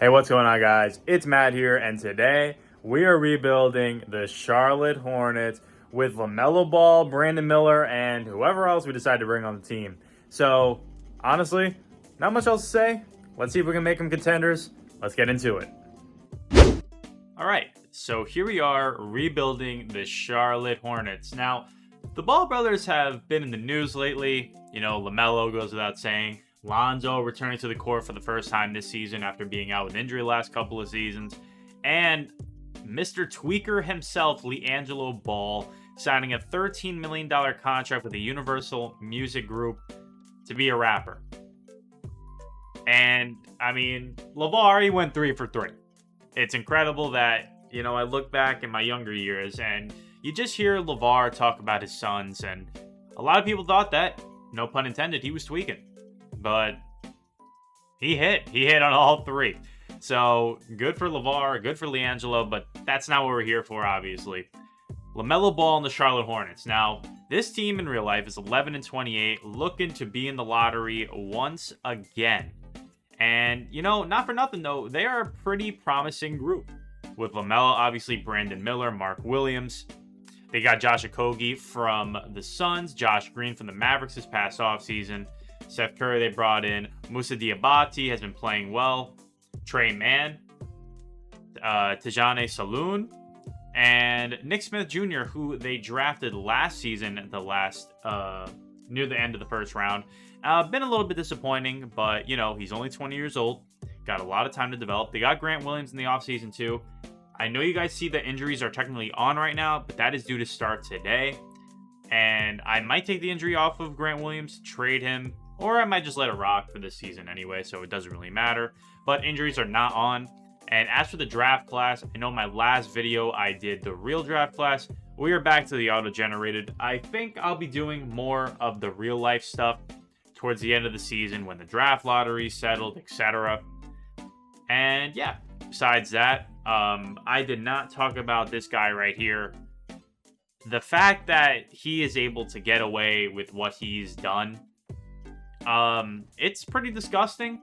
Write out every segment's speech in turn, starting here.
Hey, what's going on, guys? It's Matt here, and today we are rebuilding the Charlotte Hornets with LaMelo Ball, Brandon Miller, and whoever else we decide to bring on the team. So, honestly, not much else to say. Let's see if we can make them contenders. Let's get into it. All right, so here we are rebuilding the Charlotte Hornets. Now, the Ball brothers have been in the news lately. You know, LaMelo goes without saying. Lonzo returning to the court for the first time this season after being out with injury the last couple of seasons. And Mr. Tweaker himself, LiAngelo Ball, signing a $13 million contract with the Universal Music Group to be a rapper. And, I mean, LeVar already went 3 for 3. It's incredible that, I look back in my younger years and you just hear LeVar talk about his sons, and a lot of people thought that, no pun intended, he was tweaking. But he hit. He hit on all 3. So good for LeVar, good for LiAngelo, but that's not what we're here for, obviously. LaMelo Ball and the Charlotte Hornets. Now, this team in real life is 11-28, looking to be in the lottery once again. And, not for nothing, though, they are a pretty promising group. With LaMelo, obviously, Brandon Miller, Mark Williams. They got Josh Okogie from the Suns, Josh Green from the Mavericks this past offseason. Seth Curry they brought in. Moussa Diabate has been playing well. Trey Mann. Tijane Saloon. And Nick Smith Jr., who they drafted last season at near the end of the first round. Been a little bit disappointing, but, he's only 20 years old. Got a lot of time to develop. They got Grant Williams in the offseason, too. I know you guys see the injuries are technically on right now, but that is due to start today. And I might take the injury off of Grant Williams, trade him, or I might just let it rock for this season anyway, so it doesn't really matter. But injuries are not on. And as for the draft class, I know my last video I did the real draft class. We are back to the auto-generated. I think I'll be doing more of the real-life stuff towards the end of the season when the draft lottery settled, etc. And yeah, besides that, I did not talk about this guy right here. The fact that he is able to get away with what he's done, it's pretty disgusting.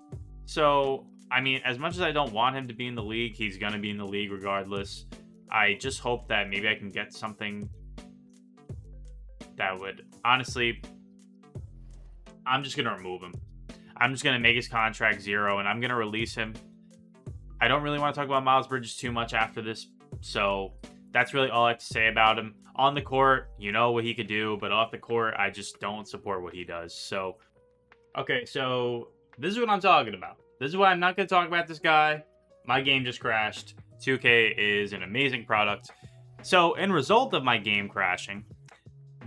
So, I mean, as much as I don't want him to be in the league, he's going to be in the league regardless. I just hope that maybe I can get something that would, honestly, I'm just going to remove him. I'm just going to make his contract 0, and I'm going to release him. I don't really want to talk about Miles Bridges too much after this, so that's really all I have to say about him. On the court, you know what he could do, but off the court, I just don't support what he does. So, okay, so this is what I'm talking about. This is why I'm not going to talk about this guy. My game just crashed. 2K is an amazing product. So, in result of my game crashing,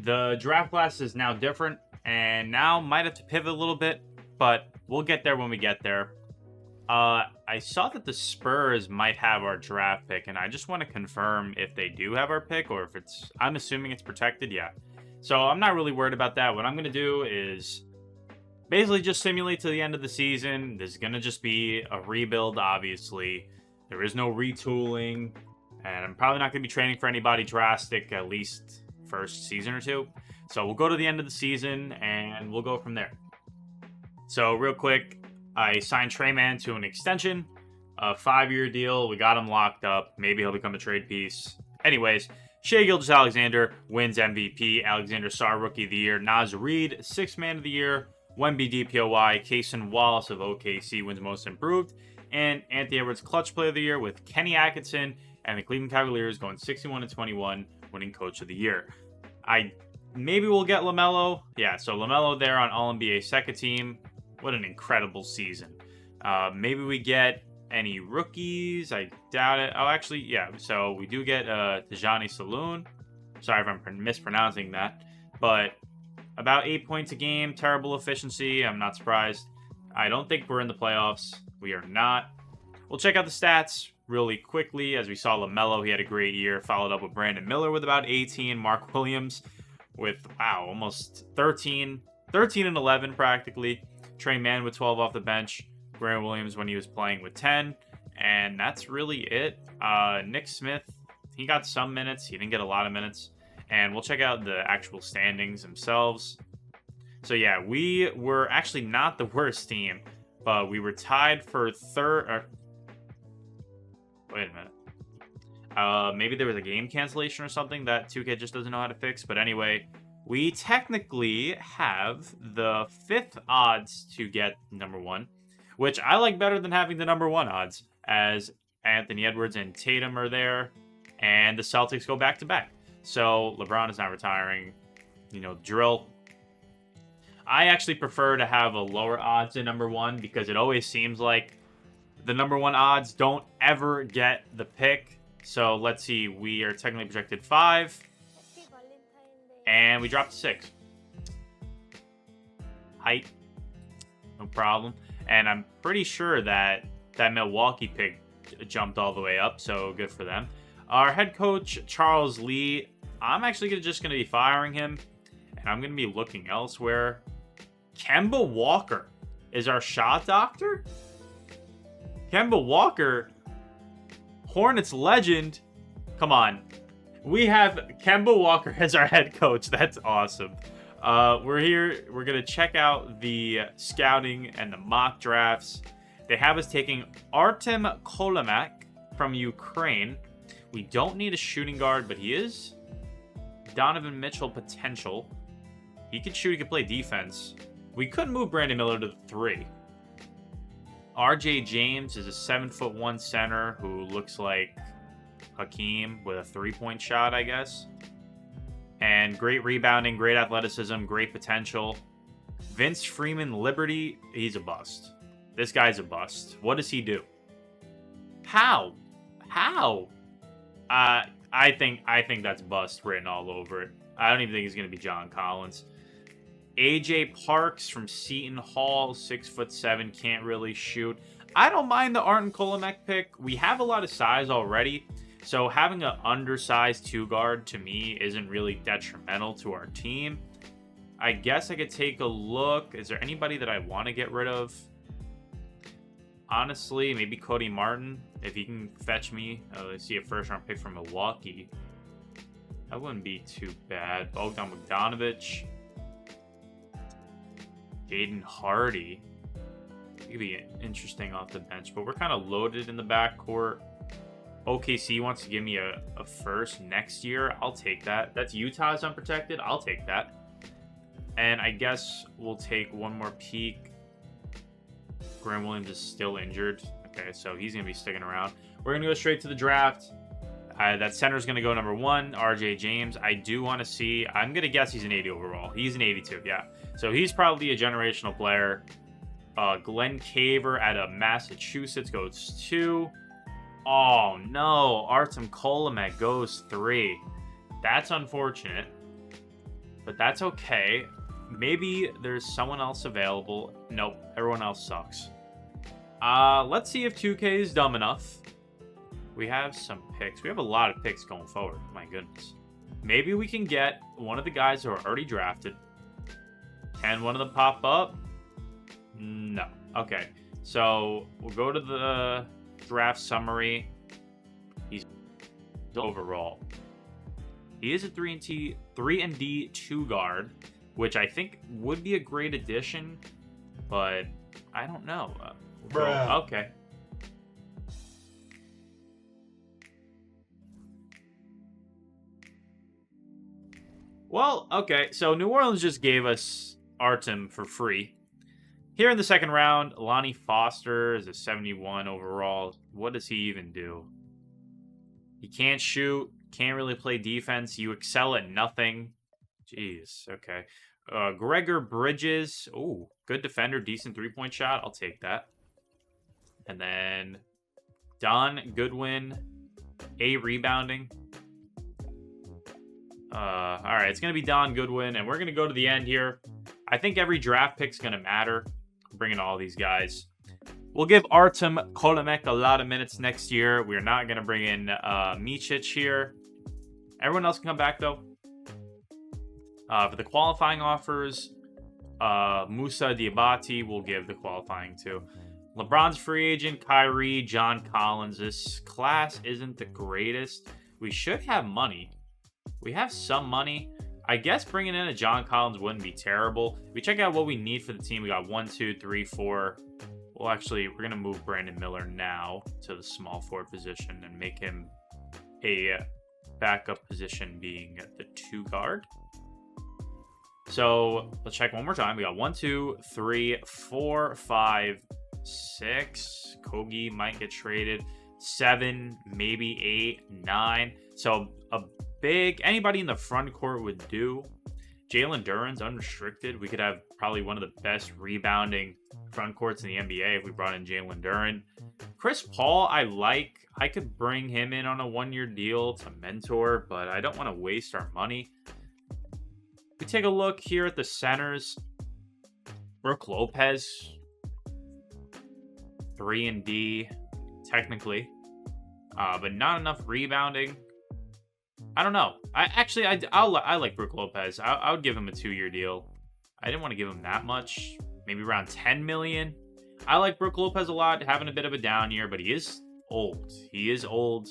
the draft class is now different, and now might have to pivot a little bit, but we'll get there when we get there. I saw that the Spurs might have our draft pick, and I just want to confirm if they do have our pick, or if it's, I'm assuming it's protected, yeah. So I'm not really worried about that. What I'm going to do is basically just simulate to the end of the season. This is going to just be a rebuild, obviously. There is no retooling, and I'm probably not going to be training for anybody drastic, at least first season or 2. So we'll go to the end of the season, and we'll go from there. So real quick, I signed Trey Mann to an extension, a 5-year deal. We got him locked up. Maybe he'll become a trade piece. Anyways, Shai Gilgeous-Alexander wins MVP. Alexander Sarr Rookie of the Year. Naz Reid, 6th Man of the Year. Wemby DPOY. Kaysen Wallace of OKC wins Most Improved. And Anthony Edwards Clutch Player of the Year with Kenny Atkinson and the Cleveland Cavaliers going 61-21, winning Coach of the Year. Maybe we'll get LaMelo. Yeah, so LaMelo there on All-NBA second team. What an incredible season. Maybe we get any rookies. I doubt it. Oh, actually, yeah. So we do get Tijane Saloon. Sorry if I'm mispronouncing that. But about 8 points a game. Terrible efficiency. I'm not surprised. I don't think we're in the playoffs. We are not. We'll check out the stats really quickly. As we saw LaMelo, he had a great year. Followed up with Brandon Miller with about 18. Mark Williams with, wow, almost 13. 13 and 11 practically. Trey Mann with 12 off the bench. Grant Williams when he was playing with 10. And that's really it. Nick Smith, he got some minutes. He didn't get a lot of minutes. And we'll check out the actual standings themselves. So yeah, we were actually not the worst team, but we were tied for third. Wait a minute. Maybe there was a game cancellation or something that 2K just doesn't know how to fix. But anyway, we technically have the 5th odds to get number 1, which I like better than having the number 1 odds, as Anthony Edwards and Tatum are there, and the Celtics go back-to-back. So LeBron is not retiring. You know, drill. I actually prefer to have a lower odds in number 1 because it always seems like the number 1 odds don't ever get the pick. So let's see. We are technically projected 5. And we dropped to 6. Height. No problem. And I'm pretty sure that Milwaukee pick jumped all the way up. So good for them. Our head coach, Charles Lee. I'm actually just going to be firing him. And I'm going to be looking elsewhere. Kemba Walker is our shot doctor? Kemba Walker, Hornets legend. Come on. We have Kemba Walker as our head coach. That's awesome. We're here. We're going to check out the scouting and the mock drafts. They have us taking Artem Kolomek from Ukraine. We don't need a shooting guard, but he is Donovan Mitchell potential. He can shoot. He can play defense. We could move Brandon Miller to the 3. RJ James is a 7'1" center who looks like Hakeem with a 3-point shot, I guess. And great rebounding, great athleticism, great potential. Vince Freeman Liberty, he's a bust. This guy's a bust. What does he do? How? I think that's bust written all over it. I don't even think he's going to be John Collins. AJ Parks from Seton Hall, 6'7", can't really shoot. I don't mind the Artem Kolomek pick. We have a lot of size already, so having an undersized 2-guard to me isn't really detrimental to our team. I guess I could take a look. Is there anybody that I want to get rid of? Honestly, maybe Cody Martin, if he can fetch me. Let's see, a first-round pick from Milwaukee. That wouldn't be too bad. Bogdan Bogdanovic. Jaden Hardy. It could be interesting off the bench, but we're kind of loaded in the backcourt. OKC wants to give me a first next year. I'll take that. That's Utah's unprotected. I'll take that. And I guess we'll take one more peek. Graham Williams is still injured. Okay, so he's going to be sticking around. We're going to go straight to the draft. That center is going to go number 1, RJ James. I do want to see. I'm going to guess he's an 80 overall. He's an 82, yeah. So he's probably a generational player. Glenn Caver out of Massachusetts goes 2. Oh, no. Artem Kolomek goes 3. That's unfortunate. But that's okay. Maybe there's someone else available. Nope. Everyone else sucks. Let's see if 2K is dumb enough. We have some picks. We have a lot of picks going forward. My goodness. Maybe we can get one of the guys who are already drafted. Can one of them pop up? No. Okay. So we'll go to the draft summary. He's overall. He is a 3-and-D 2-guard, which I think would be a great addition, but I don't know. Okay. Well, okay, so New Orleans just gave us Artem for free. Here in the second round, Lonnie Foster is a 71 overall. What does he even do? He can't shoot, can't really play defense. You excel at nothing. Jeez, okay. Gregor Bridges. Ooh, good defender, decent 3-point shot. I'll take that. And then Don Goodwin, A rebounding. All right, it's going to be Don Goodwin, and we're going to go to the end here. I think every draft pick's going to matter. I'm bringing all these guys. We'll give Artem Kolomek a lot of minutes next year. We're not going to bring in Micic here. Everyone else can come back, though. For the qualifying offers, Musa Diabate will give the qualifying to. LeBron's free agent, Kyrie, John Collins. This class isn't the greatest. We should have money. We have some money. I guess bringing in a John Collins wouldn't be terrible. We check out what we need for the team. We got 1, 2, 3, 4. Well, actually, we're going to move Brandon Miller now to the small forward position and make him a backup position, being the 2 guard. So let's check one more time. We got 1, 2, 3, 4, 5, 6. Kogi might get traded. 7, maybe 8, 9. So a big, anybody in the front court would do. Jalen Duren's unrestricted. We could have probably one of the best rebounding front courts in the NBA if we brought in Jalen Duren. Chris Paul, I like. I could bring him in on a 1-year deal to mentor, but I don't want to waste our money. We take a look here at the centers. Brook Lopez, 3 and D, technically, but not enough rebounding. I don't know. I like Brook Lopez. I would give him a 2-year deal. I didn't want to give him that much. Maybe around $10 million. I like Brook Lopez a lot, having a bit of a down year, but he is old. He is old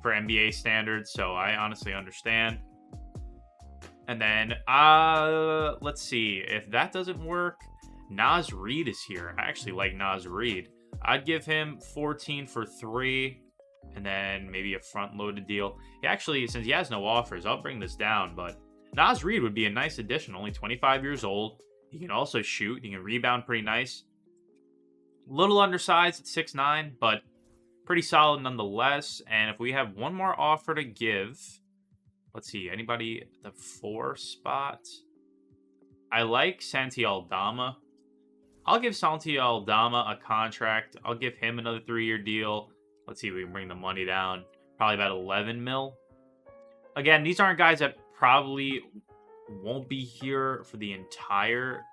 for NBA standards, so I honestly understand. And then, let's see. If that doesn't work, Naz Reid is here. I actually like Naz Reid. I'd give him 14 for 3, and then maybe a front-loaded deal. He actually, since he has no offers, I'll bring this down, but Naz Reid would be a nice addition. Only 25 years old. He can also shoot. He can rebound pretty nice. Little undersized at 6'9", but pretty solid nonetheless. And if we have one more offer to give, let's see, anybody at the 4 spot? I like Santi Aldama. I'll give Santi Aldama a contract. I'll give him another 3-year deal. Let's see if we can bring the money down. Probably about 11 mil. Again, these aren't guys that probably won't be here for the entire...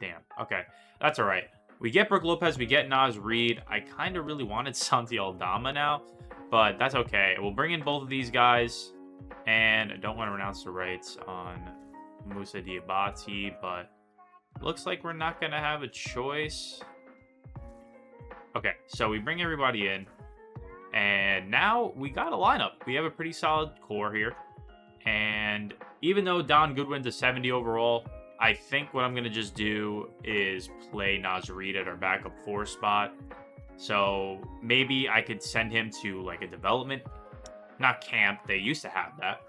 damn. Okay, that's all right. We get Brook Lopez, we get Naz Reid. I kind of really wanted Santi Aldama now, but that's okay. We'll bring in both of these guys, and I don't want to renounce the rights on Moussa Diabate, but looks like we're not going to have a choice. Okay, so we bring everybody in, and now we got a lineup. We have a pretty solid core here, and even though Don Goodwin's a 70 overall, I think what I'm going to just do is play Naz Reid at our backup 4 spot. So maybe I could send him to like a development, not camp. They used to have that,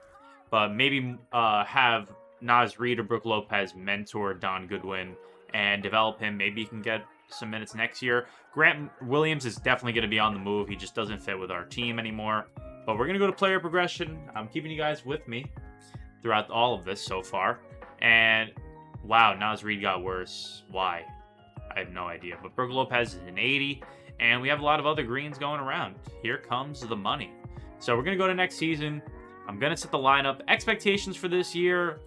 but maybe have Naz Reid or Brook Lopez mentor Don Goodwin and develop him. Maybe he can get some minutes next year. Grant Williams is definitely going to be on the move. He just doesn't fit with our team anymore. But we're going to go to player progression. I'm keeping you guys with me throughout all of this so far. And wow, Naz Reid got worse. Why? I have no idea. But Brook Lopez is an 80, and we have a lot of other greens going around. Here comes the money. So we're going to go to next season. I'm going to set the lineup. Expectations for this year,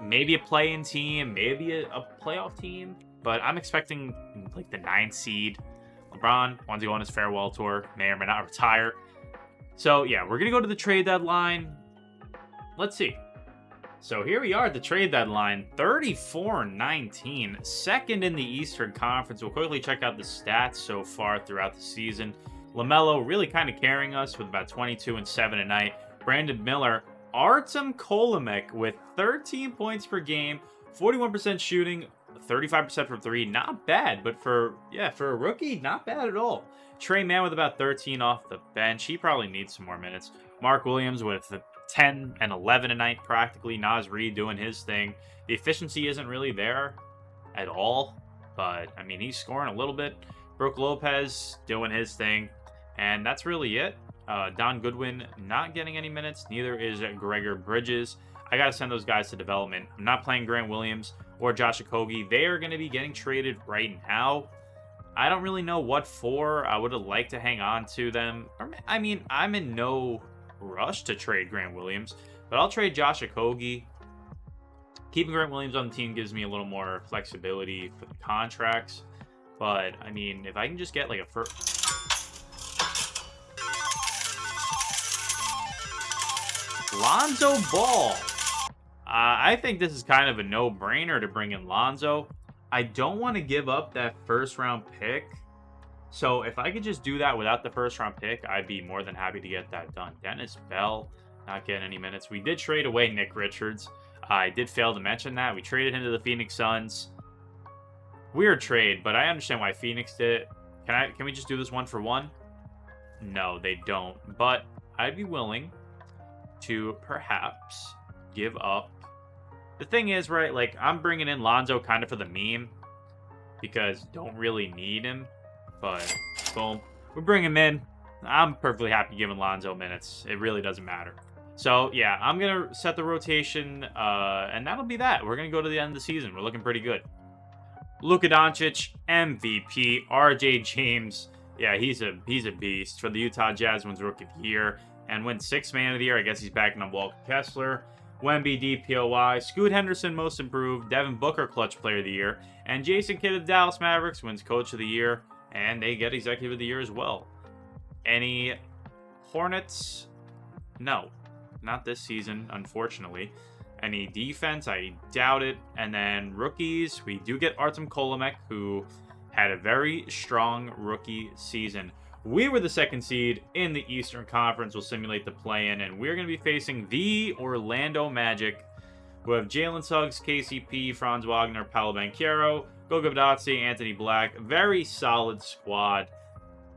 maybe a play-in team, maybe a playoff team. But I'm expecting like the 9th seed. LeBron wants to go on his farewell tour. May or may not retire. So yeah, we're going to go to the trade deadline. Let's see. So here we are at the trade deadline, 34-19, second in the Eastern Conference. We'll quickly check out the stats so far throughout the season. LaMelo really kind of carrying us with about 22 and 7 a night. Brandon Miller, Artem Kolomek with 13 points per game, 41% shooting, 35% from 3. Not bad, but for a rookie, not bad at all. Trey Mann with about 13 off the bench. He probably needs some more minutes. Mark Williams with 10 and 11 a night practically. Naz Reid doing his thing. The efficiency isn't really there at all, but I mean, he's scoring a little bit. Brook Lopez doing his thing, and that's really it. Don Goodwin not getting any minutes. Neither is Gregor Bridges. I got to send those guys to development. I'm not playing Grant Williams or Josh Okogie. They are going to be getting traded right now. I don't really know what for. I would have liked to hang on to them. I mean, I'm in no rush to trade Grant Williams, but I'll trade Josh Okogie. Keeping Grant Williams on the team gives me a little more flexibility for the contracts, but I mean, if I can just get like a first... Lonzo Ball. I think this is kind of a no-brainer to bring in Lonzo. I don't want to give up that first-round pick. So if I could just do that without the first-round pick, I'd be more than happy to get that done. Dennis Bell, not getting any minutes. We did trade away Nick Richards. I did fail to mention that. We traded him to the Phoenix Suns. Weird trade, but I understand why Phoenix did it. Can we just do this 1-for-1? No, they don't. But I'd be willing to perhaps give up. The thing is, right, like, I'm bringing in Lonzo kind of for the meme because don't really need him. But, boom. We bring him in. I'm perfectly happy giving Lonzo minutes. It really doesn't matter. So, yeah, I'm going to set the rotation, and that'll be that. We're going to go to the end of the season. We're looking pretty good. Luka Doncic, MVP. RJ James, yeah, he's a beast. For the Utah Jazz, wins Rookie of the Year. And wins 6th Man of the Year. I guess he's backing up Walker Kessler. Wemby, DPOY. Scoot Henderson, Most Improved. Devin Booker, Clutch Player of the Year. And Jason Kidd of the Dallas Mavericks wins Coach of the Year. And they get Executive of the Year as well. Any Hornets? No. Not this season, unfortunately. Any defense? I doubt it. And then rookies, we do get Artem Kolomek, who had a very strong rookie season. We were the 2nd seed in the Eastern Conference. We'll simulate the play-in, and we're going to be facing the Orlando Magic, who have Jalen Suggs, KCP, Franz Wagner, Paolo Banchero, Goga Bitadze, Anthony Black. Very solid squad.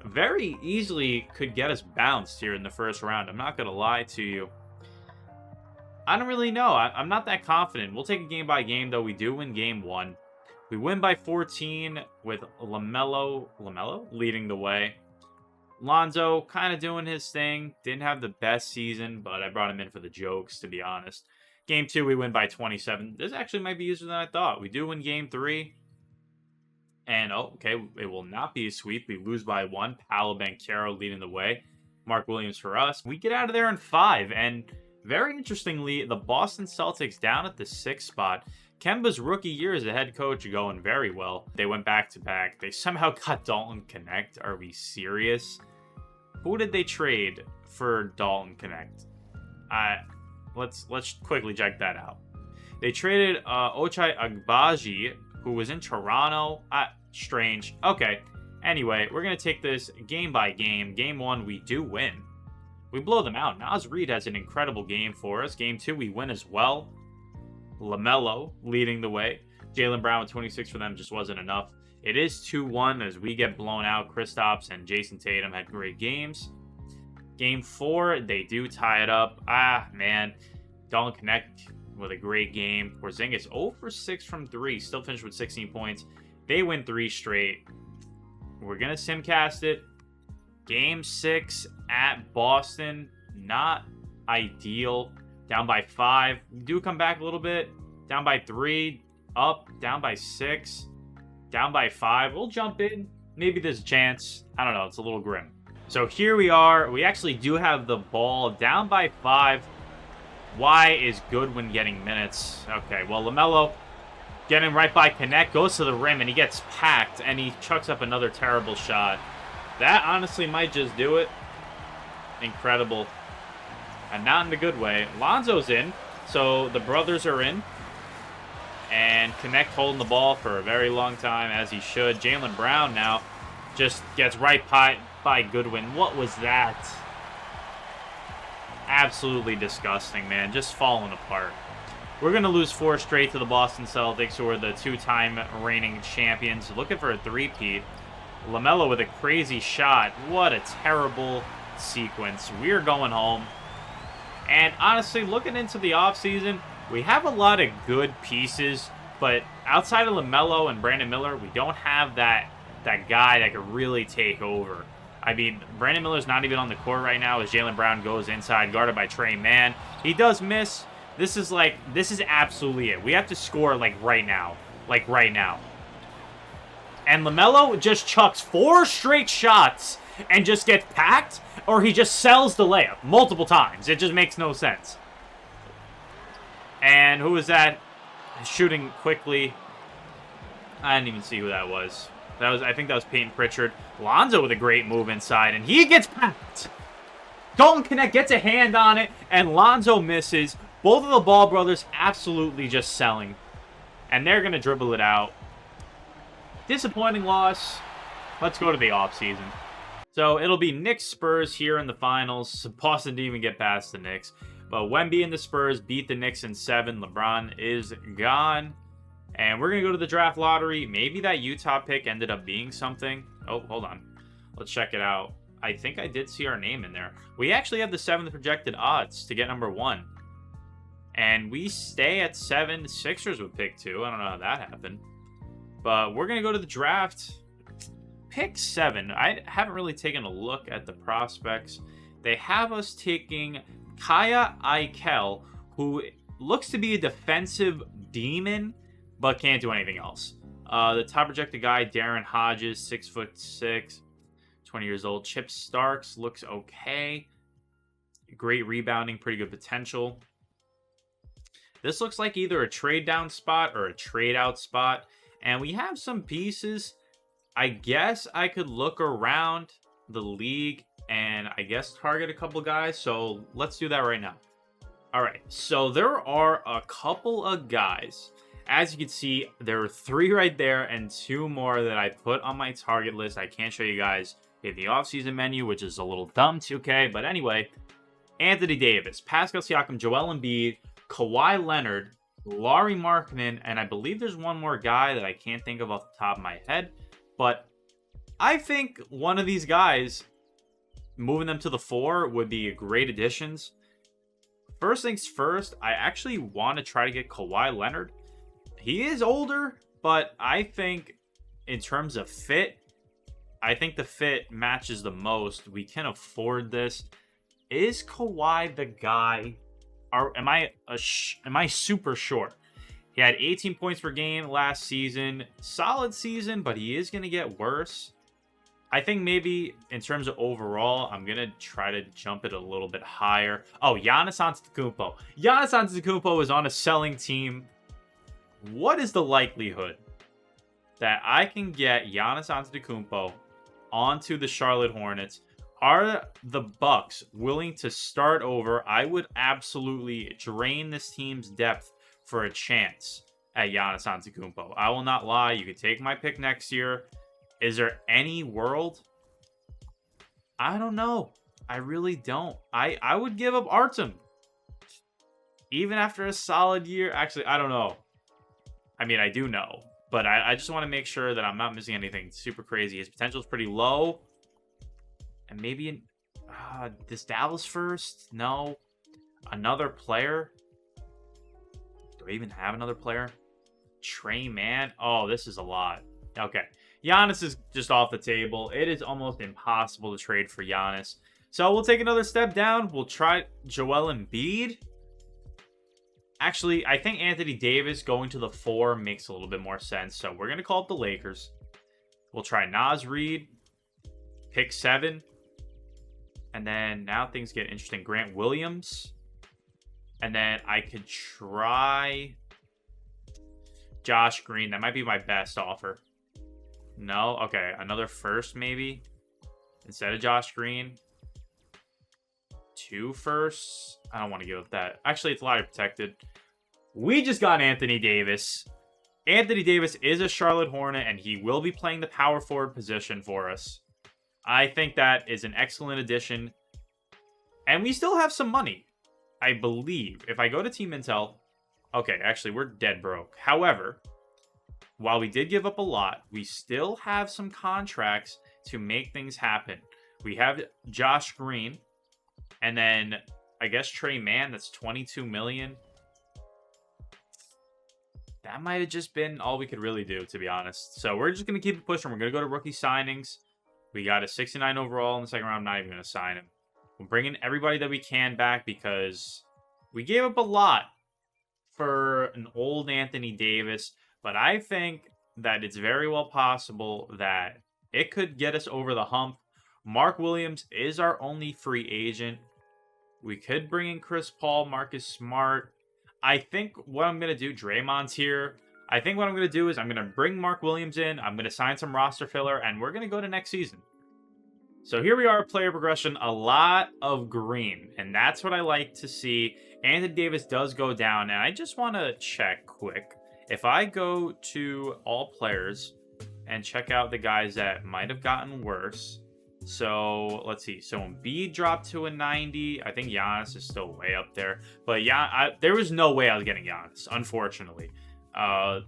Very easily could get us bounced here in the first round. I'm not going to lie to you. I don't really know. I'm not that confident. We'll take it game by game, though. We do win game 1. We win by 14 with LaMelo leading the way. Lonzo kind of doing his thing. Didn't have the best season, but I brought him in for the jokes, to be honest. Game 2, we win by 27. This actually might be easier than I thought. We do win game 3. And, oh, okay, it will not be a sweep. We lose by 1. Paolo Banchero leading the way. Mark Williams for us. We get out of there in 5. And very interestingly, the Boston Celtics down at the 6th spot. Kemba's rookie year as a head coach going very well. They went back-to-back. They somehow got Dalton Connect. Are we serious? Who did they trade for Dalton Connect? Let's quickly check that out. They traded Ochai Agbaji, who was in Toronto. Strange. Okay. Anyway, we're going to take this game by game. Game 1, we do win. We blow them out. Naz Reid has an incredible game for us. Game 2, we win as well. LaMelo leading the way. Jaylen Brown with 26 for them just wasn't enough. It is 2-1 as we get blown out. Kristaps and Jason Tatum had great games. Game 4, they do tie it up. Man. Dalton Connect with a great game. Porzingis 0 for 6 from 3. Still finished with 16 points. They win 3 straight. We're going to simcast it. Game 6 at Boston. Not ideal. Down by 5. We do come back a little bit. Down by 3. Up. Down by 6. Down by 5. We'll jump in. Maybe there's a chance. I don't know. It's a little grim. So here we are. We actually do have the ball. Down by 5. Y is good when getting minutes. Okay, well, LaMelo getting right by Connect. Goes to the rim, and he gets packed. And he chucks up another terrible shot. That honestly might just do it. Incredible. And not in the good way. Lonzo's in. So the brothers are in. And Connect holding the ball for a very long time, as he should. Jaylen Brown now just gets right by Goodwin. What was that? Absolutely disgusting, man. Just falling apart. We're going to lose 4 straight to the Boston Celtics, who are the 2-time reigning champions. Looking for a three-peat. LaMelo with a crazy shot. What a terrible sequence. We're going home. And honestly, looking into the offseason, we have a lot of good pieces, but outside of LaMelo and Brandon Miller, we don't have that guy that could really take over. I mean, Brandon Miller's not even on the court right now as Jaylen Brown goes inside, guarded by Trey Mann. He does miss. This is absolutely it. We have to score, right now. Right now. And LaMelo just chucks 4 straight shots and just gets packed, or he just sells the layup multiple times. It just makes no sense. And who was that shooting quickly? I didn't even see who that was. I think that was Peyton Pritchard. Lonzo with a great move inside, and he gets packed. Dalton Connect gets a hand on it, and Lonzo misses. Both of the Ball brothers absolutely just selling. And they're going to dribble it out. Disappointing loss. Let's go to the offseason. So it'll be Knicks Spurs here in the finals. Boston didn't even get past the Knicks. But Wemby and the Spurs beat the Knicks in 7. LeBron is gone. And we're going to go to the draft lottery. Maybe that Utah pick ended up being something. Oh, hold on. Let's check it out. I think I did see our name in there. We actually have the 7th projected odds to get number 1. And we stay at 7. The Sixers would pick 2. I don't know how that happened. But we're going to go to the draft. Pick 7. I haven't really taken a look at the prospects. They have us taking Kaya Eichel, who looks to be a defensive demon, but can't do anything else. The top projected guy, Darren Hodges, 6'6", 20 years old. Chip Starks looks okay. Great rebounding, pretty good potential. This looks like either a trade down spot or a trade out spot. And we have some pieces. I guess I could look around the league and I guess target a couple guys. So let's do that right now. All right. So there are a couple of guys. As you can see, there are 3 right there and 2 more that I put on my target list. I can't show you guys in the offseason menu, which is a little dumb, 2K. But anyway, Anthony Davis, Pascal Siakam, Joel Embiid, Kawhi Leonard, Lauri Markkanen, and I believe there's one more guy that I can't think of off the top of my head. But I think one of these guys, moving them to the 4 would be great additions. First things first, I actually want to try to get Kawhi Leonard. He is older, but I think in terms of fit, I think the fit matches the most. We can afford this. Is Kawhi the guy? Am I super short? He had 18 points per game last season. Solid season, but he is going to get worse. I think maybe in terms of overall, I'm going to try to jump it a little bit higher. Oh, Giannis Antetokounmpo. Giannis Antetokounmpo is on a selling team. What is the likelihood that I can get Giannis Antetokounmpo onto the Charlotte Hornets? Are the Bucks willing to start over? I would absolutely drain this team's depth for a chance at Giannis Antetokounmpo. I will not lie. You could take my pick next year. Is there any world? I don't know. I really don't. I would give up Artem. Even after a solid year. Actually, I don't know. I mean, I do know. But I just want to make sure that I'm not missing anything super crazy. His potential is pretty low. And maybe this Dallas first? No. Another player? Do I even have another player? Trey Mann? Oh, this is a lot. Okay. Giannis is just off the table. It is almost impossible to trade for Giannis. So we'll take another step down. We'll try Joel Embiid. Actually, I think Anthony Davis going to the 4 makes a little bit more sense. So we're going to call up the Lakers. We'll try Naz Reid. Pick 7. And then now things get interesting. Grant Williams. And then I could try Josh Green. That might be my best offer. No? Okay. Another first maybe. Instead of Josh Green. 2 firsts. I don't want to give up that. Actually, it's lottery protected. We just got Anthony Davis. Anthony Davis is a Charlotte Hornet, and he will be playing the power forward position for us. I think that is an excellent addition. And we still have some money, I believe. If I go to Team Intel... Okay, actually, we're dead broke. However, while we did give up a lot, we still have some contracts to make things happen. We have Josh Green. And then, I guess Trey Mann, that's $22 million. That might have just been all we could really do, to be honest. So we're just going to keep it pushing. We're going to go to rookie signings. We got a 69 overall in the second round. I'm not even going to sign him. We're bringing everybody that we can back because we gave up a lot for an old Anthony Davis. But I think that it's very well possible that it could get us over the hump. Mark Williams is our only free agent. We could bring in Chris Paul, Marcus Smart. I think what I'm going to do, Draymond's here. I think what I'm going to do is I'm going to bring Mark Williams in. I'm going to sign some roster filler, and we're going to go to next season. So here we are, player progression, a lot of green, and that's what I like to see. Anthony Davis does go down, and I just want to check quick. If I go to all players and check out the guys that might have gotten worse. So let's see. So Embiid dropped to a 90. I think Giannis is still way up there. But yeah, there was no way I was getting Giannis, unfortunately.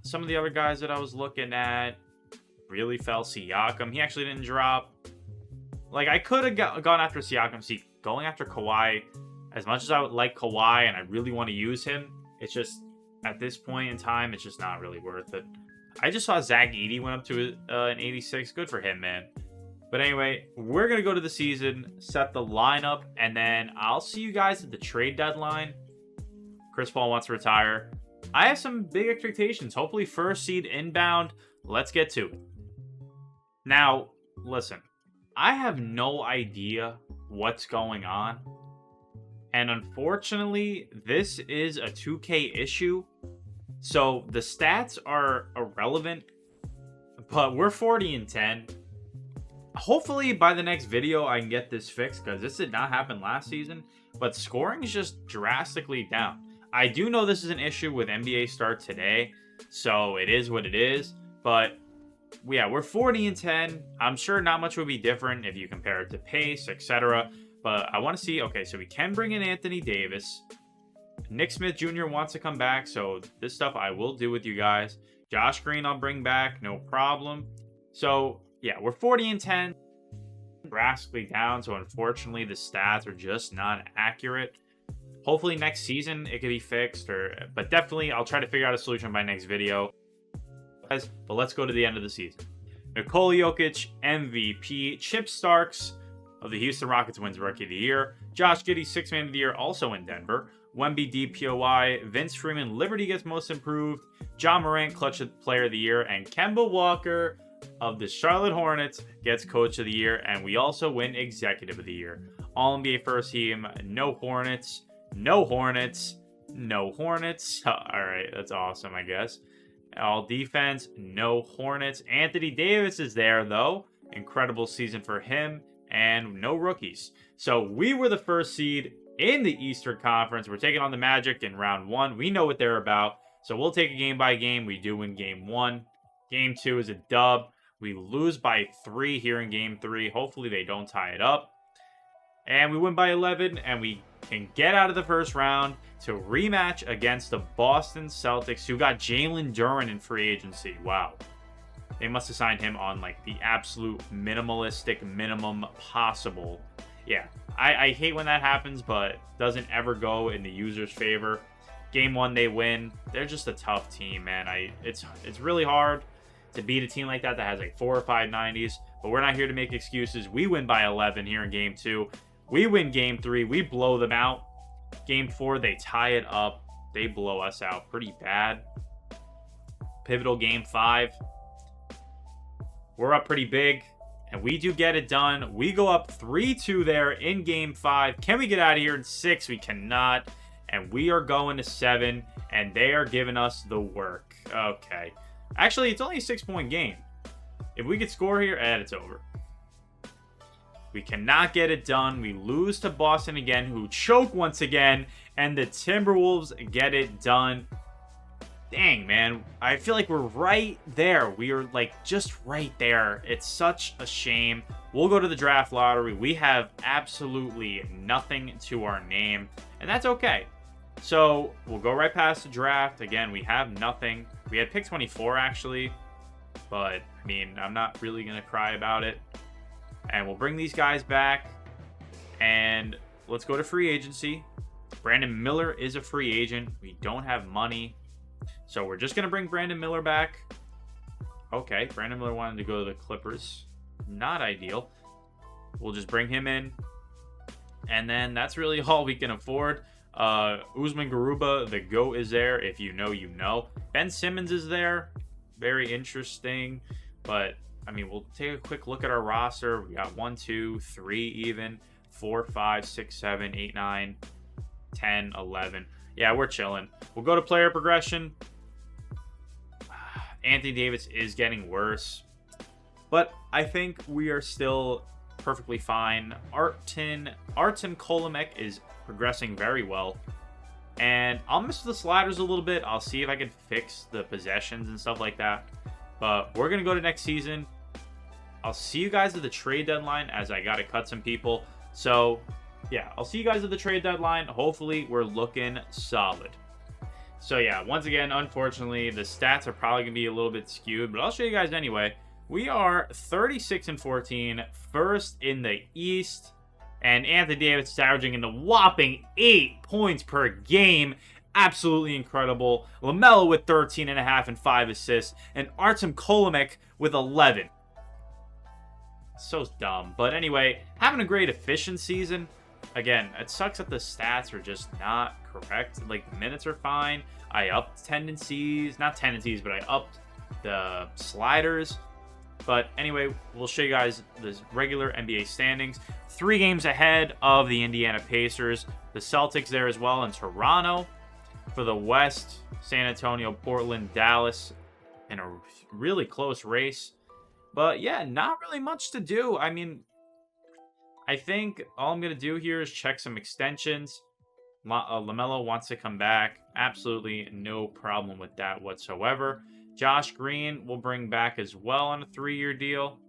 Some of the other guys that I was looking at really fell. Siakam, he actually didn't drop. Like, I could have gone after Siakam. See, going after Kawhi, as much as I would like Kawhi and I really want to use him, it's just, at this point in time, it's just not really worth it. I just saw Zach Edey went up to an 86. Good for him, man. But anyway, we're going to go to the season, set the lineup, and then I'll see you guys at the trade deadline. Chris Paul wants to retire. I have some big expectations. Hopefully, first seed inbound. Let's get to it. Now, listen. I have no idea what's going on. And unfortunately, this is a 2K issue. So the stats are irrelevant. But we're 40-10. Hopefully by the next video I can get this fixed, because this did not happen last season. But scoring is just drastically down. I do know this is an issue with NBA Start today, so it is what it is. But yeah, we're 40-10. I'm sure not much would be different if you compare it to pace, etc. But I want to see, okay, so we can bring in Anthony Davis. Nick Smith Jr. wants to come back, so this stuff I will do with you guys. Josh Green I'll bring back, no problem. So yeah, we're 40-10, drastically down, so unfortunately the stats are just not accurate. Hopefully next season it could be fixed, but definitely I'll try to figure out a solution by next video. But let's go to the end of the season. Nikola Jokic, MVP. Chip Starks of the Houston Rockets wins Rookie of the Year. Josh Giddey, 6th Man of the Year, also in Denver. Wemby, DPOY. Vince Freeman, Liberty gets Most Improved. John Morant, Clutch Player of the Year. And Kemba Walker of the Charlotte Hornets gets Coach of the Year. And we also win Executive of the Year. All-NBA First Team, no Hornets. No Hornets. No Hornets. All right, that's awesome, I guess. All defense, no Hornets. Anthony Davis is there, though. Incredible season for him. And no rookies. So we were the first seed in the Eastern Conference. We're taking on the Magic in round 1. We know what they're about. So we'll take it game by game. We do win game 1. Game 2 is a dub. We lose by 3 here in game 3. Hopefully they don't tie it up. And we win by 11. And we can get out of the first round to rematch against the Boston Celtics, who got Jalen Duren in free agency. Wow. They must have signed him on like the absolute minimalistic minimum possible. Yeah, I hate when that happens, but doesn't ever go in the user's favor. Game 1, they win. They're just a tough team, man. It's really hard to beat a team like that has like 4 or 5 90s, but we're not here to make excuses. We win by 11 here in game 2. We win game 3. We blow them out. Game 4, they tie it up. They blow us out pretty bad. Pivotal game 5. We're up pretty big, and we do get it done. We go up 3-2 there in game 5. Can we get out of here in 6? We cannot. And we are going to 7, and they are giving us the work. Okay. Actually, it's only a 6-point game. If we could score here, it's over. We cannot get it done. We lose to Boston again, who choke once again, and the Timberwolves get it done. Dang, man. I feel like we're right there. We are, like, just right there. It's such a shame. We'll go to the draft lottery. We have absolutely nothing to our name, and that's okay. So, we'll go right past the draft. Again, we have nothing. We had pick 24, actually, but, I mean, I'm not really going to cry about it. And we'll bring these guys back, and let's go to free agency. Brandon Miller is a free agent. We don't have money. So we're just going to bring Brandon Miller back. Okay, Brandon Miller wanted to go to the Clippers. Not ideal. We'll just bring him in. And then that's really all we can afford. Usman Garuba, the GOAT, is there. If you know, you know. Ben Simmons is there. Very interesting. But, I mean, we'll take a quick look at our roster. We got 1, 2, 3 even. 4, 5, 6, 7, 8, 9, 10, 11. Yeah, we're chilling. We'll go to player progression. Anthony Davis is getting worse, but I think we are still perfectly fine. Artem Kolomek is progressing very well, and I'll miss the sliders a little bit. I'll see if I can fix the possessions and stuff like that, but we're going to go to next season. I'll see you guys at the trade deadline, as I got to cut some people. So yeah, I'll see you guys at the trade deadline. Hopefully we're looking solid. So yeah, once again, unfortunately, the stats are probably going to be a little bit skewed, but I'll show you guys anyway. We are 36-14, first in the East, and Anthony Davis is averaging in the whopping 8 points per game. Absolutely incredible. LaMelo with 13.5 and 5 assists, and Artem Kolomek with 11. So dumb. But anyway, having a great efficient season. Again, it sucks that the stats are just not correct. Like, the minutes are fine. I upped tendencies. Not tendencies, but I upped the sliders. But anyway, we'll show you guys the regular NBA standings. 3 games ahead of the Indiana Pacers. The Celtics there as well, and Toronto. For the West, San Antonio, Portland, Dallas, in a really close race. But yeah, not really much to do. I mean, I think all I'm going to do here is check some extensions. LaMelo wants to come back. Absolutely no problem with that whatsoever. Josh Green will bring back as well on a 3-year deal.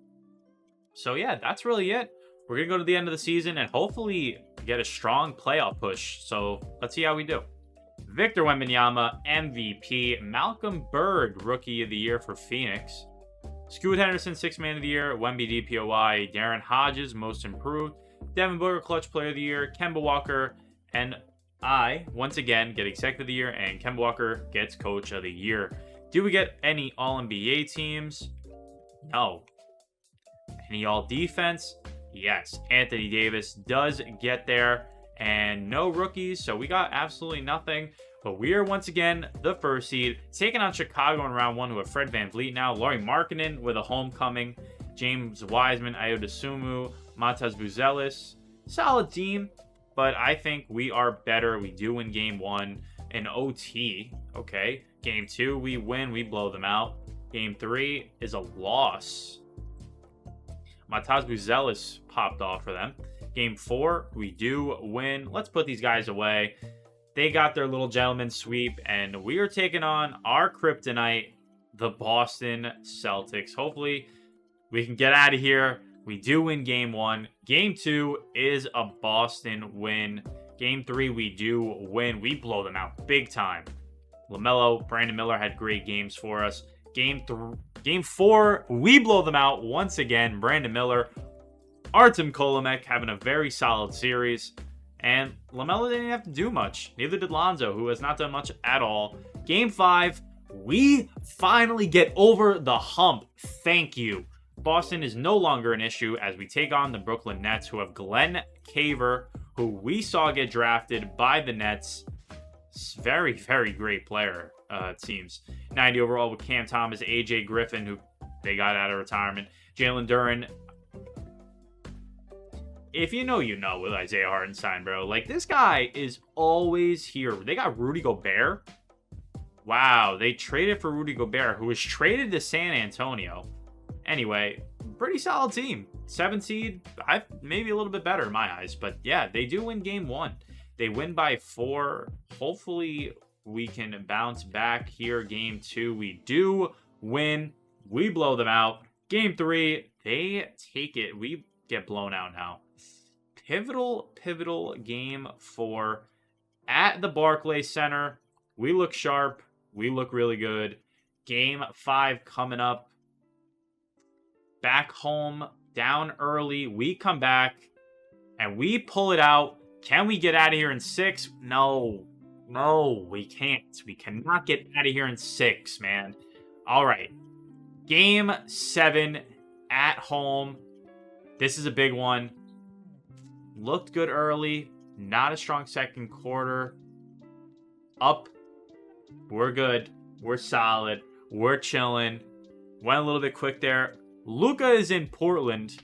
So yeah, that's really it. We're going to go to the end of the season and hopefully get a strong playoff push. So let's see how we do. Victor Wembanyama, MVP. Malcolm Bird, Rookie of the Year for Phoenix. Scoot Henderson, 6th Man of the Year. Wemby DPOY. Darren Hodges, Most Improved. Devin Booker, Clutch Player of the Year. Kemba Walker. And I, once again, get Executive of the Year. And Kemba Walker gets Coach of the Year. Do we get any All-NBA teams? No. Any All-Defense? Yes. Anthony Davis does get there. And no rookies, so we got absolutely nothing. But we are once again the 1st seed, taking on Chicago in round 1, who have Fred VanVleet now, Lauri Markkanen with a homecoming, James Wiseman, Ayo Dosunmu, Matas Buzelis. Solid team, but I think we are better. We do win game 1 in OT. Okay, game 2 we win, we blow them out. Game 3 is a loss. Matas Buzelis popped off for them. Game 4, we do win. Let's put these guys away. They got their little gentleman sweep, and we are taking on our kryptonite, the Boston Celtics. Hopefully, we can get out of here. We do win game 1. Game 2 is a Boston win. Game 3, we do win. We blow them out big time. LaMelo, Brandon Miller had great games for us. Game 4, we blow them out once again. Brandon Miller, Artem Kolomek having a very solid series. And LaMelo didn't have to do much. Neither did Lonzo, who has not done much at all. Game 5, we finally get over the hump. Thank you. Boston is no longer an issue as we take on the Brooklyn Nets, who have Glenn Caver, who we saw get drafted by the Nets. Very, very great player, it seems. 90 overall with Cam Thomas, AJ Griffin, who they got out of retirement. Jalen Duren. If you know, you know with Isaiah Hartenstein, bro. Like, this guy is always here. They got Rudy Gobert. Wow, they traded for Rudy Gobert, who was traded to San Antonio. Anyway, pretty solid team. 7th seed, maybe a little bit better in my eyes. But yeah, they do win game 1. They win by 4. Hopefully, we can bounce back here. Game 2, we do win. We blow them out. Game 3, they take it. We get blown out now. Pivotal game 4 at the Barclays Center. We look sharp. We look really good. Game 5 coming up. Back home, down early. We come back and we pull it out. Can we get out of here in 6? No, we can't. We cannot get out of here in 6, man. All right. Game 7 at home. This is a big one. Looked good early. Not a strong second quarter. Up. We're good. We're solid. We're chilling. Went a little bit quick there. Luka is in Portland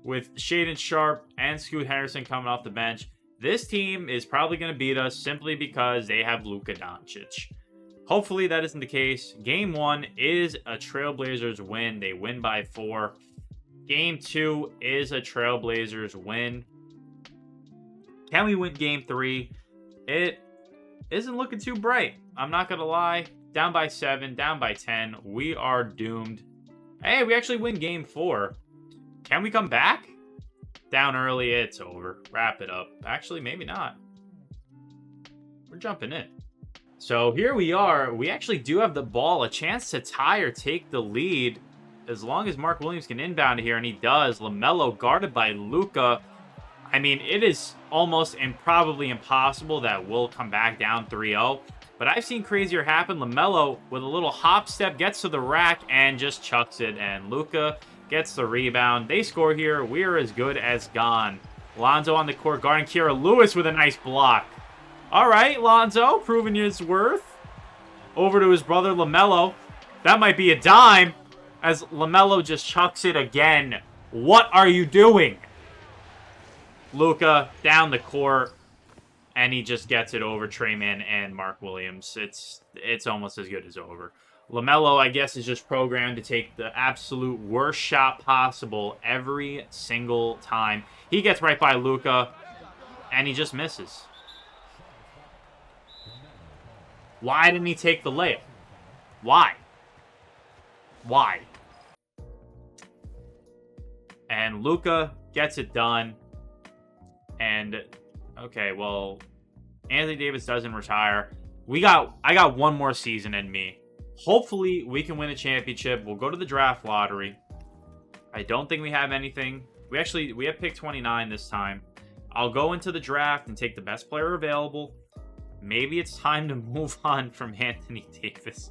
with Shaedon Sharpe and Scoot Henderson coming off the bench. This team is probably going to beat us simply because they have Luka Doncic. Hopefully that isn't the case. Game 1 is a Trailblazers win. They win by 4. Game 2 is a Trailblazers win. Can we win game 3? It isn't looking too bright. I'm not going to lie. Down by 7, down by 10. We are doomed. Hey, we actually win game 4. Can we come back? Down early, it's over. Wrap it up. Actually, maybe not. We're jumping in. So here we are. We actually do have the ball, a chance to tie or take the lead as long as Mark Williams can inbound here, and he does. LaMelo guarded by Luka. I mean, it is almost and probably impossible that we'll come back down 3-0. But I've seen crazier happen. LaMelo, with a little hop step, gets to the rack and just chucks it. And Luka gets the rebound. They score here. We're as good as gone. Lonzo on the court, guarding Kira Lewis with a nice block. All right, Lonzo, proving his worth. Over to his brother, LaMelo. That might be a dime, as LaMelo just chucks it again. What are you doing? Luka down the court, and he just gets it over Trey Mann and Mark Williams. It's almost as good as over. LaMelo, I guess, is just programmed to take the absolute worst shot possible every single time. He gets right by Luka, and he just misses. Why didn't he take the layup? Why? Why? And Luka gets it done. And, okay, well, Anthony Davis doesn't retire. I got one more season in me. Hopefully, we can win a championship. We'll go to the draft lottery. I don't think we have anything. We have pick 29 this time. I'll go into the draft and take the best player available. Maybe it's time to move on from Anthony Davis.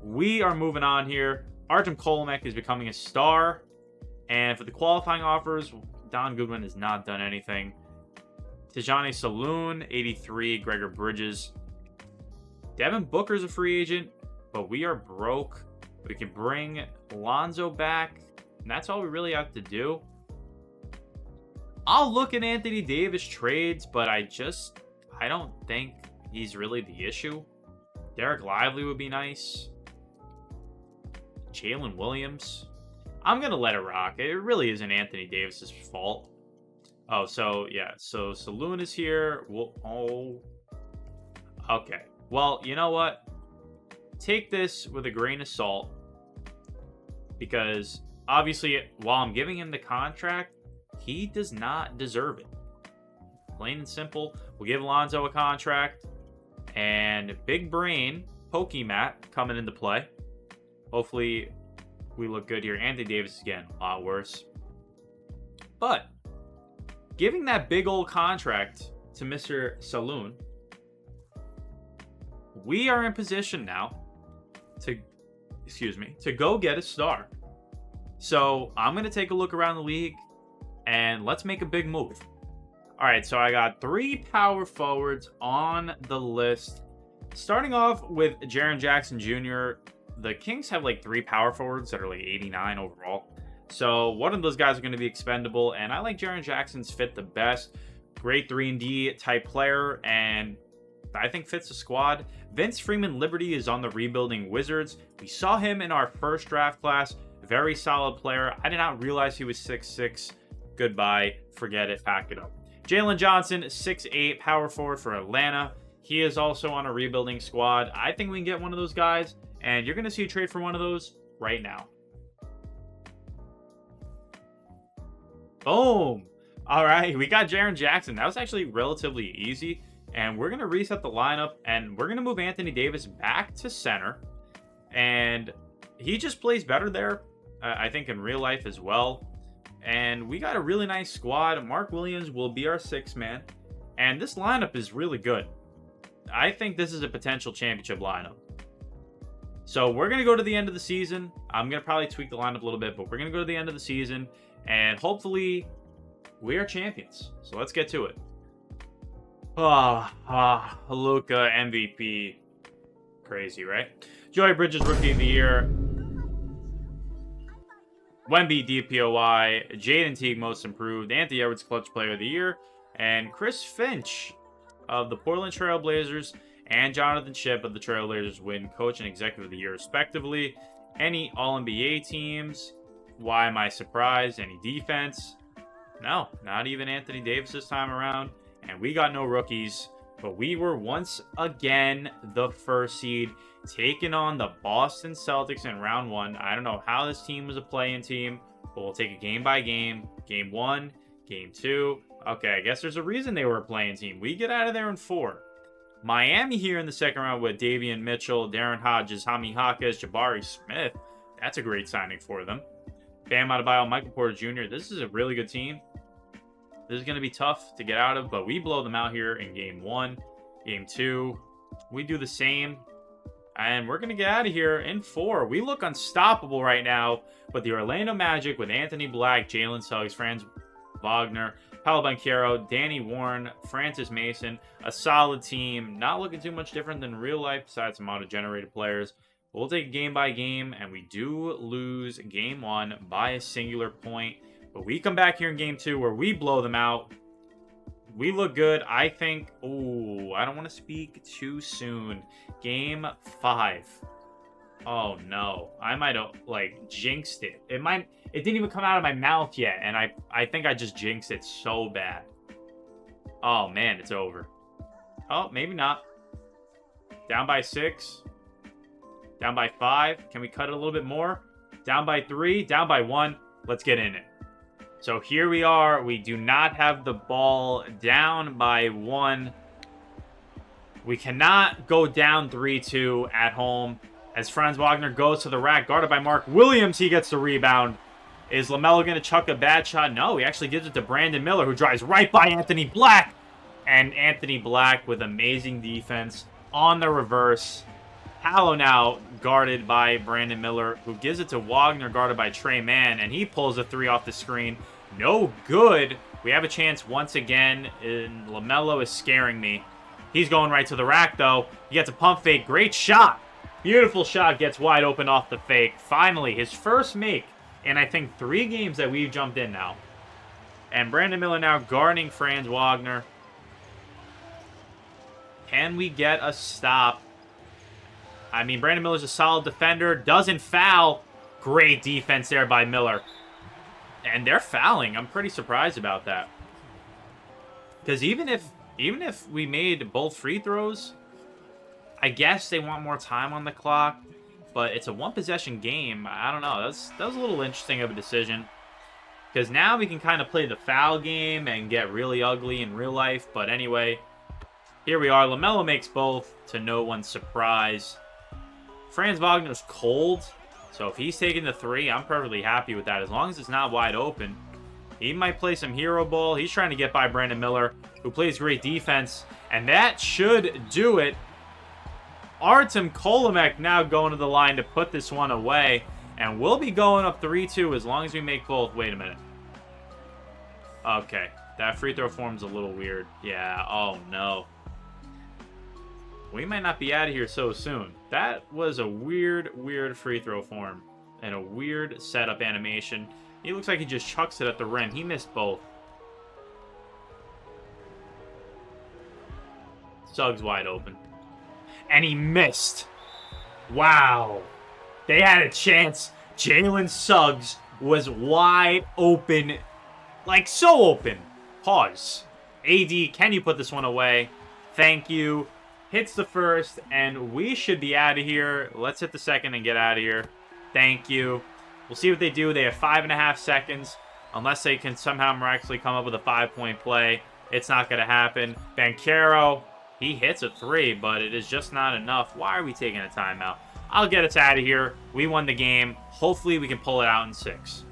We are moving on here. Artem Kolomek is becoming a star. And for the qualifying offers, Don Goodwin has not done anything. Tijani Saloon, 83. Gregor Bridges. Devin Booker's a free agent, but we are broke. We can bring Lonzo back, and that's all we really have to do. I'll look at Anthony Davis trades, but I don't think he's really the issue. Derek Lively would be nice. Jalen Williams. I'm going to let it rock. It really isn't Anthony Davis's fault. Oh, so, yeah. So, Saloon is here. Okay. Well, you know what? Take this with a grain of salt. Because, obviously, while I'm giving him the contract, he does not deserve it. Plain and simple. We'll give Lonzo a contract. And Big Brain, Pokemat, coming into play. Hopefully, we look good here. Anthony Davis, again, a lot worse. But, giving that big old contract to Mr. Saloon, we are in position now to go get a star. So, I'm going to take a look around the league, and let's make a big move. All right, so I got 3 power forwards on the list. Starting off with Jaren Jackson Jr., the Kings have like 3 power forwards that are like 89 overall. So one of those guys are going to be expendable, and I like Jaren Jackson's fit the best. Great 3-and-D type player, and I think fits the squad. Vince Freeman Liberty is on the rebuilding Wizards. We saw him in our first draft class. Very solid player. I did not realize he was 6'6". Goodbye. Forget it. Pack it up. Jalen Johnson, 6'8", power forward for Atlanta. He is also on a rebuilding squad. I think we can get one of those guys, and you're going to see a trade for one of those right now. Boom. All right, we got Jaren Jackson. That was actually relatively easy, and we're going to reset the lineup, and we're going to move Anthony Davis back to center, and he just plays better there, I think, in real life as well. And we got a really nice squad. Mark Williams will be our 6th man, and this lineup is really good. I think this is a potential championship lineup. So we're going to go to the end of the season. I'm going to probably tweak the lineup a little bit, but we're going to go to the end of the season, and hopefully we are champions. So let's get to it. Luka MVP. Crazy, right? Joey Bridges Rookie of the Year. Wemby DPOY. Jaden Teague Most Improved. Anthony Edwards Clutch Player of the Year. And Chris Finch of the Portland Trail Blazers and Jonathan Shipp of the Trail Blazers win Coach and Executive of the Year respectively. Any All-NBA teams? Why am I surprised? Any defense? No, not even Anthony Davis this time around. And we got no rookies, but we were once again the 1st seed, taking on the Boston Celtics in round 1. I don't know how this team was a play-in team, but we'll take it game by game. Game 1, game 2. Okay, I guess there's a reason they were a play-in team. We get out of there in 4. Miami here in the second round with Davian Mitchell, Darren Hodges, Hami Hakas, Jabari Smith. That's a great signing for them. Bam Adebayo, Michael Porter Jr. This is a really good team. This is going to be tough to get out of, but we blow them out here in game 1. Game 2, we do the same. And we're going to get out of here in 4. We look unstoppable right now, but the Orlando Magic with Anthony Black, Jalen Suggs, Franz Wagner, Paolo Banchero, Danny Warren, Francis Mason, a solid team. Not looking too much different than real life besides some auto-generated players. We'll take game by game, and we do lose game 1 by a singular point. But we come back here in game 2 where we blow them out. We look good. I think... Ooh, I don't want to speak too soon. Game 5. Oh, no. I might have, like, jinxed it. It didn't even come out of my mouth yet, and I think I just jinxed it so bad. Oh, man, it's over. Oh, maybe not. Down by 6. Down by 5. Can we cut it a little bit more? Down by 3. Down by 1. Let's get in it. So here we are. We do not have the ball. Down by 1. We cannot go down 3-2 at home. As Franz Wagner goes to the rack, guarded by Mark Williams, he gets the rebound. Is LaMelo going to chuck a bad shot? No, he actually gives it to Brandon Miller, who drives right by Anthony Black. And Anthony Black with amazing defense on the reverse. Paolo now guarded by Brandon Miller, who gives it to Wagner, guarded by Trey Mann, and he pulls a 3 off the screen. No good. We have a chance once again, and LaMelo is scaring me. He's going right to the rack, though. He gets a pump fake. Great shot. Beautiful shot. Gets wide open off the fake. Finally, his first make in, I think, 3 games that we've jumped in now. And Brandon Miller now guarding Franz Wagner. Can we get a stop? I mean, Brandon Miller's a solid defender. Doesn't foul. Great defense there by Miller. And they're fouling. I'm pretty surprised about that. Because even if we made both free throws, I guess they want more time on the clock. But it's a one-possession game. I don't know. That was a little interesting of a decision. Because now we can kind of play the foul game and get really ugly in real life. But anyway, here we are. LaMelo makes both, to no one's surprise. Franz Wagner's cold, so if he's taking the 3, I'm perfectly happy with that. As long as it's not wide open. He might play some hero ball. He's trying to get by Brandon Miller, who plays great defense. And that should do it. Artem Kolomek now going to the line to put this one away. And we'll be going up 3-2 as long as we make both. Wait a minute. Okay, that free throw form's a little weird. Yeah, oh no. We might not be out of here so soon. That was a weird free throw form. And a weird setup animation. He looks like he just chucks it at the rim. He missed both. Suggs wide open. And he missed. Wow. They had a chance. Jalen Suggs was wide open. Like, so open. Pause. AD, can you put this one away? Thank you. Hits the first, and we should be out of here. Let's hit the second and get out of here. Thank you. We'll see what they do. They have 5.5 seconds. Unless they can somehow miraculously come up with a 5-point play, it's not going to happen. Banchero, he hits a 3, but it is just not enough. Why are we taking a timeout? I'll get us out of here. We won the game. Hopefully, we can pull it out in 6.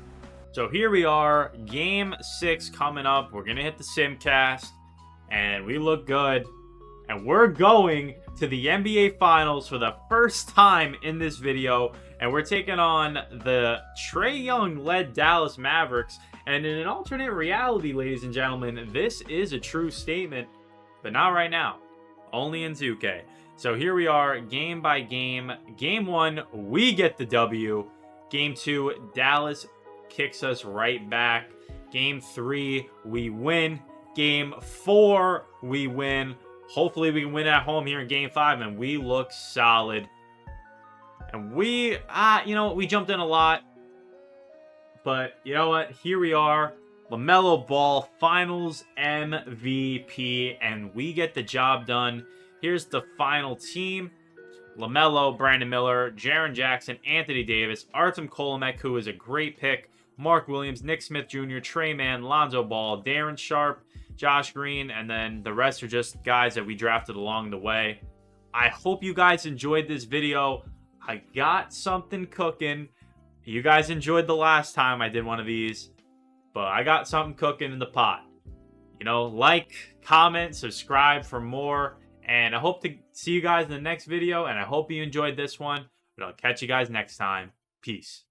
So here we are. Game 6 coming up. We're going to hit the Simcast, and we look good. And we're going to the NBA Finals for the first time in this video. And we're taking on the Trae Young-led Dallas Mavericks. And in an alternate reality, ladies and gentlemen, this is a true statement. But not right now. Only in 2K. So here we are, game by game. Game 1, we get the W. Game 2, Dallas kicks us right back. Game 3, we win. Game 4, we win. Hopefully we can win at home here in Game 5, and we look solid. And we, we jumped in a lot. But you know what? Here we are. LaMelo Ball, Finals MVP, and we get the job done. Here's the final team. LaMelo, Brandon Miller, Jaren Jackson, Anthony Davis, Artem Kolomek, who is a great pick, Mark Williams, Nick Smith Jr., Trey Mann, Lonzo Ball, Darren Sharp, Josh Green, and then the rest are just guys that we drafted along the way. I hope you guys enjoyed this video. I got something cooking. You guys enjoyed the last time I did one of these, but I got something cooking in the pot. You know, like, comment, subscribe for more, and I hope to see you guys in the next video, and I hope you enjoyed this one, but I'll catch you guys next time. Peace.